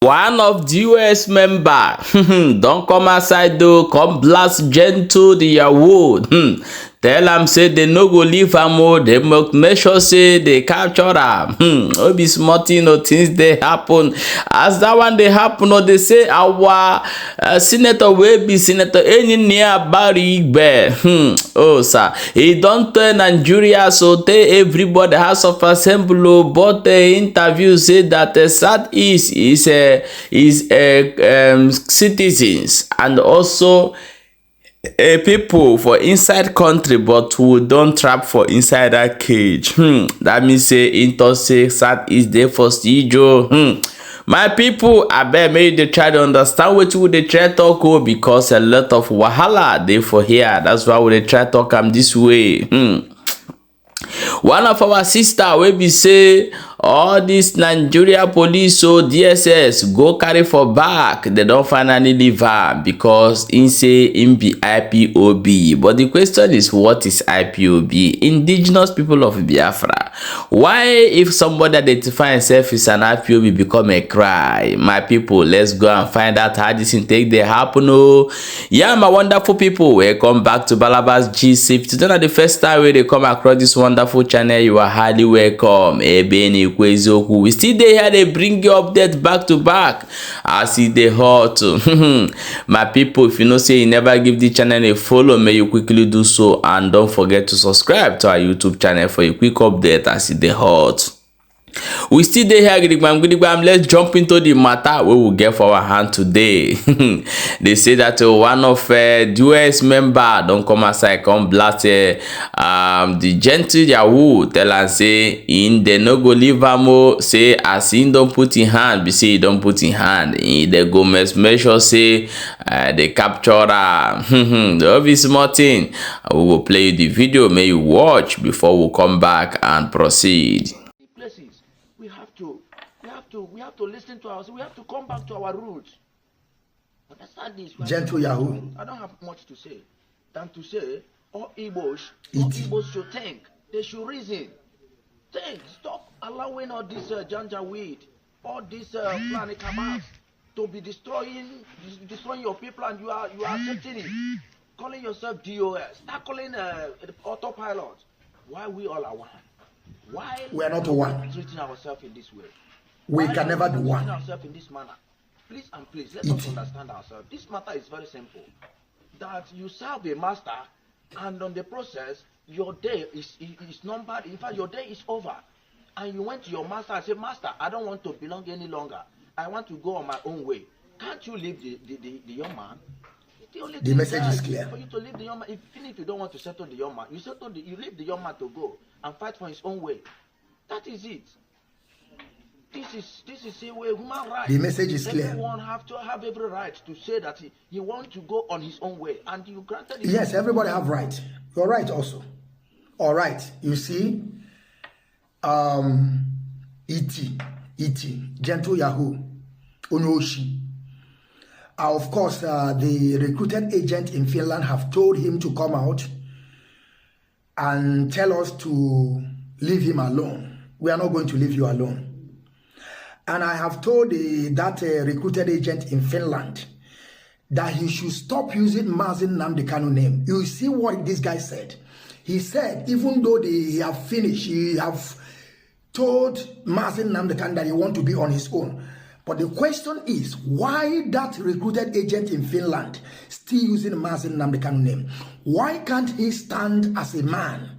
One of the US member don't come outside though, come blast Géntlé the Yáhøø. Tell am say they no go leave am o, they make sure say they capture am. No be small thing, no things they happen. As that one they happen, no they say our senator will be Senator N0w. Oh sir, he don't tell Nigeria so tell everybody House of Assembly, but the interview said that the Southeast is citizens and also people for inside country, but we don't trap for inside that cage. That means say into say Southeast there for Stijo. My people, I bet maybe they try to understand what they try talk o, because a lot of wahala they for here. That's why we try talk am this way. One of our sister wey be say all this Nigeria police so DSS go carry for back, they don't finally leave her because in say in be IPOB. But the question is, what is IPOB? Indigenous people of Biafra. Why if somebody identify himself as an IPOB become a cry? My people, let's go and find out how this thing take they happen. Oh yeah, my wonderful people, welcome back to Balabas Gist. If today is the first time where they come across this wonderful channel, you are highly welcome. We still dey here, they bring you update back to back as it dey hot. My people, if you know say you never give the channel a follow, may you quickly do so, and don't forget to subscribe to our YouTube channel for a quick update as it dey hot. We still dey here, gidigbam. Let's jump into the matter we will get for our hand today. They say that one of the US member don't come outside, come blast the Géntlé Yáhøø, tell am say in they no go leave am o, say as he don't put in hand, be say he don't put in hand, they go make sure say they capture am. The obvious small thing. We will play you the video, may you watch before we come back and proceed. We have to listen to ourselves. We have to come back to our roots. Understand this? Géntlé Yáhøø. I don't have much to say than to say all Igbos should think. They should reason. Think. Stop allowing all this janja weed, all this planet cabals to be destroying your people, and you are accepting it. Calling yourself DOS. Start calling autopilot. Why we all are one? Why we are not one? Treating ourselves in this way. We can never be one. Ourselves in this manner. Please and please, let us understand ourselves. This matter is very simple. That you serve a master, and on the process, your day is numbered. In fact, your day is over. And you went to your master and said, Master, I don't want to belong any longer. I want to go on my own way. Can't you leave the young man? The message is clear. For you to leave the young man, even if you don't want to settle the young man, you leave the young man to go and fight for his own way. That is it. This is a way human rights. The message is clear. Everyone have to have every right to say that he wants to go on his own way, and you granted it. Yes, everybody have right. You're right also. All right. You see, Géntlé Yáhøø, Onoshi. Of course, the recruited agent in Finland have told him to come out and tell us to leave him alone. We are not going to leave you alone. And I have told that recruited agent in Finland that he should stop using Nnamdi name. You see what this guy said? He said, even though they have finished, he have told Nnamdi that he want to be on his own. But the question is, why that recruited agent in Finland still using Nnamdi name? Why can't he stand as a man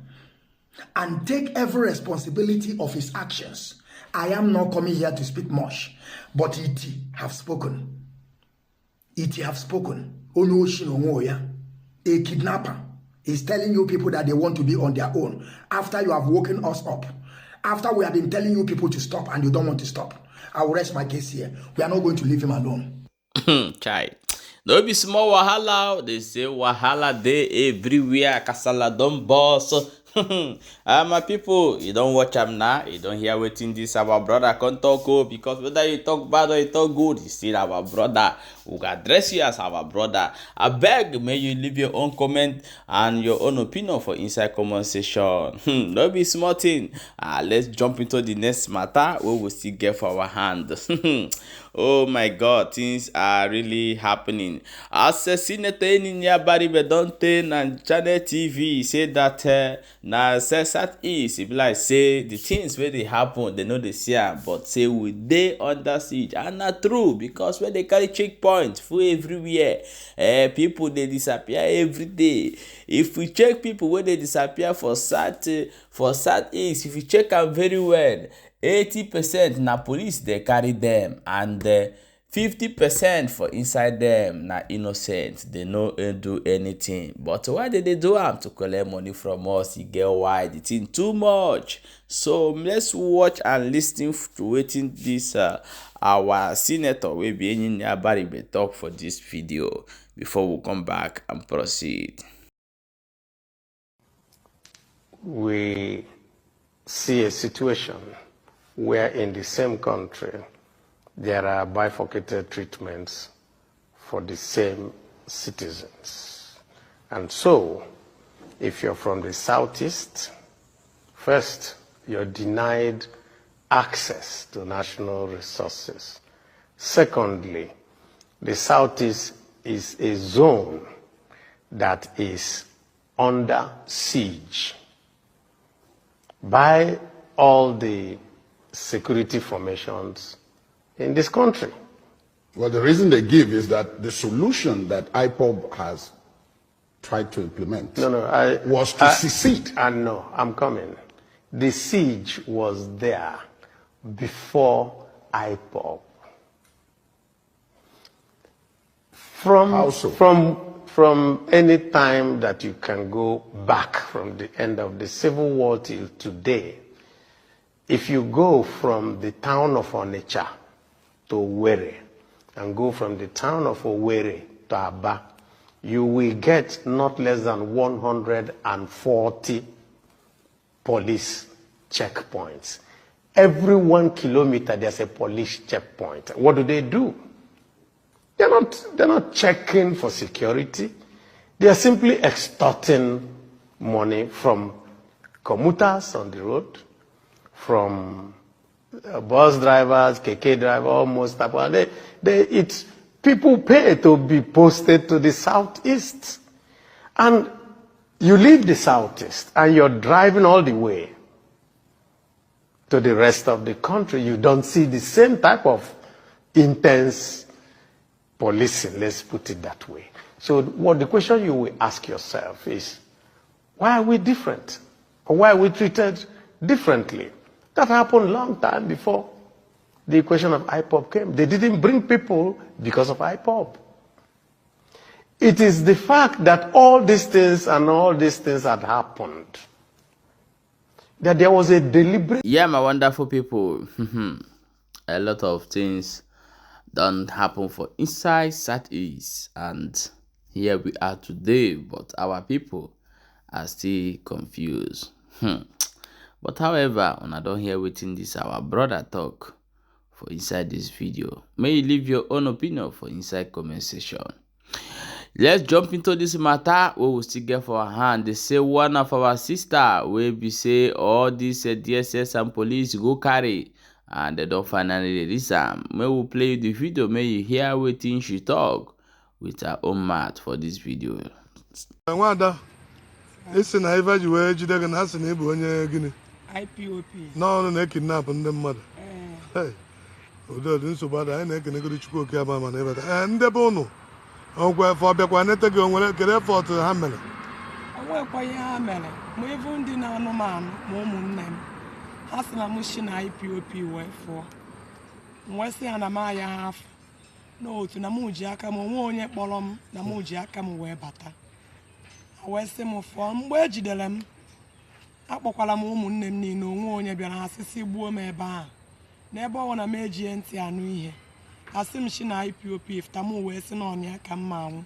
and take every responsibility of his actions? I am not coming here to speak much, but it have spoken. It have spoken. A kidnapper is telling you people that they want to be on their own after you have woken us up. After we have been telling you people to stop and you don't want to stop. I will rest my case here. We are not going to leave him alone. Chai. No be small wahala. They say wahala dey everywhere. Kasala don boss. My people, you don't watch am now, you don't hear wetin this our brother can talk o, because whether you talk bad or you talk good, you still our brother. We can address you as our brother. I beg, may you leave your own comment and your own opinion for inside comment section. No be small thing. Let's jump into the next matter we will still get for our hand. Oh my God, things are really happening. As a senator in N0w don't tell on channel TV say that now Southeast, if like say the things where they happen, they know they see am, but say we dey under siege. And not true, because when they carry checkpoint full everywhere, people they disappear every day. If we check people where they disappear for Southeast, if you check am very well, 80% na police they carry them, and 50% for inside them na innocent. They no do anything. But why did they do am? To collect money from us. You get why the thing too much. So let's watch and listen to wetin this our senator will be in N0w talk for this video before we come back and proceed. We see a situation where in the same country there are bifurcated treatments for the same citizens. And so, if you're from the Southeast, first, you're denied access to national resources. Secondly, the Southeast is a zone that is under siege by all the security formations in this country. Well, the reason they give is that the solution that IPOB has tried to implement was to secede. And no, I'm coming. The siege was there before IPOB. From any time that you can go back from the end of the Civil War till today, if you go from the town of Onitsha to Owerri and go from the town of Owerri to Aba, you will get not less than 140 police checkpoints. Every 1 kilometer there's a police checkpoint. What do? They're not checking for security. They are simply extorting money from commuters on the road, from bus drivers, KK drivers, almost. People pay to be posted to the Southeast. And you leave the Southeast and you're driving all the way to the rest of the country. You don't see the same type of intense policing, let's put it that way. So the question you will ask yourself is, why are we different? Or why are we treated differently? That happened long time before the question of IPOB came. They didn't bring people because of IPOB. It is the fact that all these things had happened, that there was a deliberate... Yeah, my wonderful people. A lot of things don't happen for inside Southeast, and here we are today, but our people are still confused. But however, when I don't hear within this our brother talk for inside this video, may you leave your own opinion for inside comment section. Let's jump into this matter we will still get for our hand. They say one of our sister will be say all these DSS and police go carry, and they don't finally release them. May we play the video, may you hear what she talk with her own mouth for this video. Ese na ife ji wee jide gị na asị na ịbụ onye gịnị IPOB n'ọrụ na-ekidnap ndị mmadụ. Ụdị nsogbu ada anyị na-ekenegoro Chukwu oke ama mana ịbata ndebe ụnụ ọgwa efe ọbịakwa nete gị onwere kere efọt ha mere. Onwekwa ihe ha mere ma ịbụ ndị na-anụmanụ ma ụmụnne m ha sị na m si na IPOB wee fụọ wee sị ha na m aya ha afọ n'otu na m ji aka m onwe onye kpọrọ m na m ji aka m wee bata. Wee sị m fụọ mgbe ejidere m akpọkwala m ụmụnne m niile onwe onye bịara asịsị gbuo m ebe ahụ n'ebe ọwa na m ejie ntị anụ ihe asị m si na IPOB ifta m wee sị na ọnya ka mma anwụ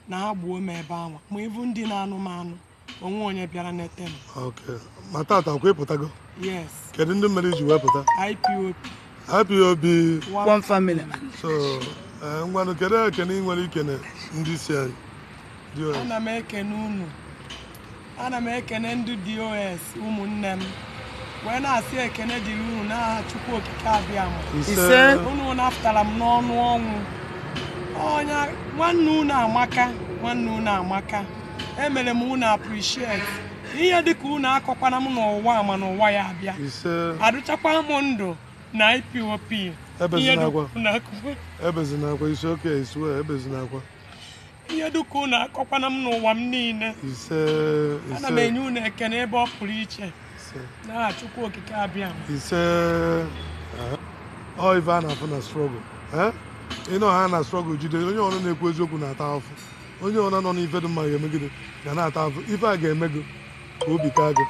na ha gbuo m ebe ahụ ma ịbụ ndị na-anụ m anụ onwe onye bịara nete m. Okay. Ma tata kwa ịpụtago? Yes. Kedu ndị mmere ji wee pụta? IPOB one family. So ngwanụ kedu ekene ị nwere ikene ndị isi anyị? Ana m ekene unu. Ana m ekene ndị DOS ụmụnne m When I say Kennedy Lou, now Chuko Kabiam. He said, "Unu after I'm no Oh, yeah, one nuna maka. Emele muna appreciate. Iya di kuna akokwana mu no wa ma no wa ya bia. Aduchakwa mondo na IPOP. Ebezinakwa is okay, it's well, ebezinakwa. Iya di kuna akokwana mu no wa mnine. Ana menyu na ekene ebe opuru iche. Na Chukwu okike abia. Oh, Ivan have na struggle. You know how na struggle jide onye onu na-ekwu eziokwu na-ata afụ. Onye ona nọ n'ife dị mma ga-emegide ga na-ata afụ. Ife a ga-emego ka obi ka gị.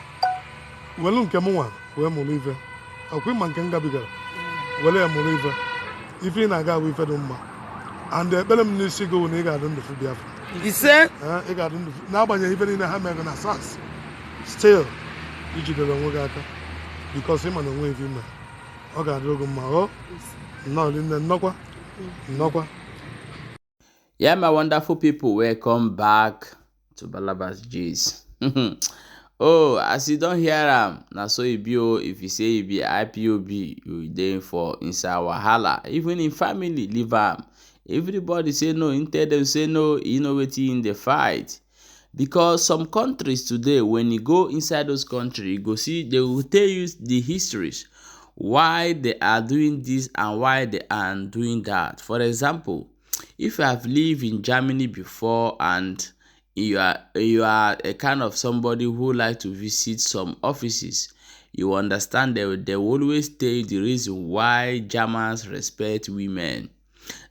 Welu nke m nwa wee mụrụ ife. Ọkwa ịma nke m gabigara. Wele ya mụrụ ife. Ife ị na-aga bụ ife dị mma. And ekpere m n'isi gị na ị ga-adị ndụ fụ Biafra. Ise? Ị ga-adị ndụ n'agbanyeghị ife niile ha mere na SARS. Still, ijidere onwe gị aka. Because ịma na onwe ife ime. Ọ ga-adịrị gị mma. Ọ nnọkwa. Yeah, my wonderful people, welcome back to Balabas G's. Oh, as you don't hear now so it be if you say it be IPOB, you there for inside wahala. Even in family, leave everybody say no, instead them say no, you know what in the fight. Because some countries today, when you go inside those countries, you go see they will tell you the histories. Why they are doing this and why they are doing that. For example, if you have lived in Germany before and you are a kind of somebody who like to visit some offices, you understand they will always tell you the reason why Germans respect women.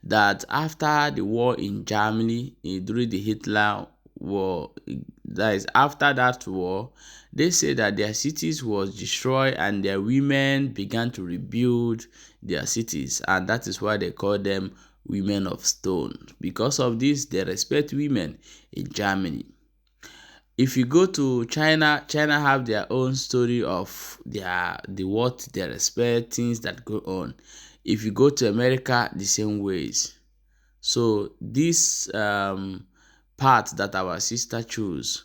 That after the war in Germany, during the Hitler war, that is after that war, they say that their cities was destroyed and their women began to rebuild their cities, and that is why they call them women of stone. Because of this, they respect women in Germany. If you go to China have their own story of what they respect, things that go on. If you go to America, the same ways. So this path that our sister chose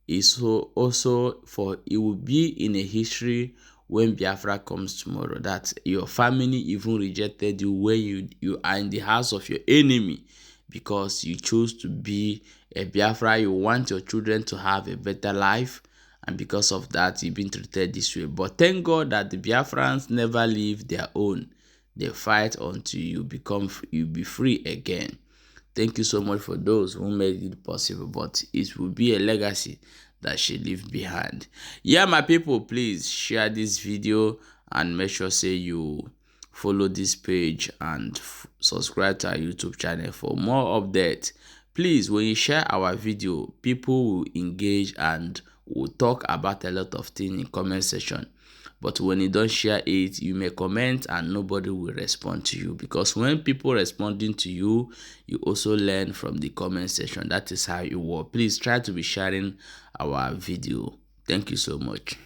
is also for it will be in a history when Biafra comes tomorrow, that your family even rejected you when you are in the house of your enemy because you chose to be a Biafra. You want your children to have a better life, and because of that you've been treated this way. But thank God that the Biafrans never leave their own. They fight until you be free again. Thank you so much for those who made it possible, but it will be a legacy that she leave behind. Yeah, my people, please share this video and make sure say you follow this page and subscribe to our YouTube channel for more updates. Please, when you share our video, people will engage and will talk about a lot of things in comment section. But when you don't share it, you may comment and nobody will respond to you. Because when people responding to you, you also learn from the comment section. That is how you work. Please try to be sharing our video. Thank you so much.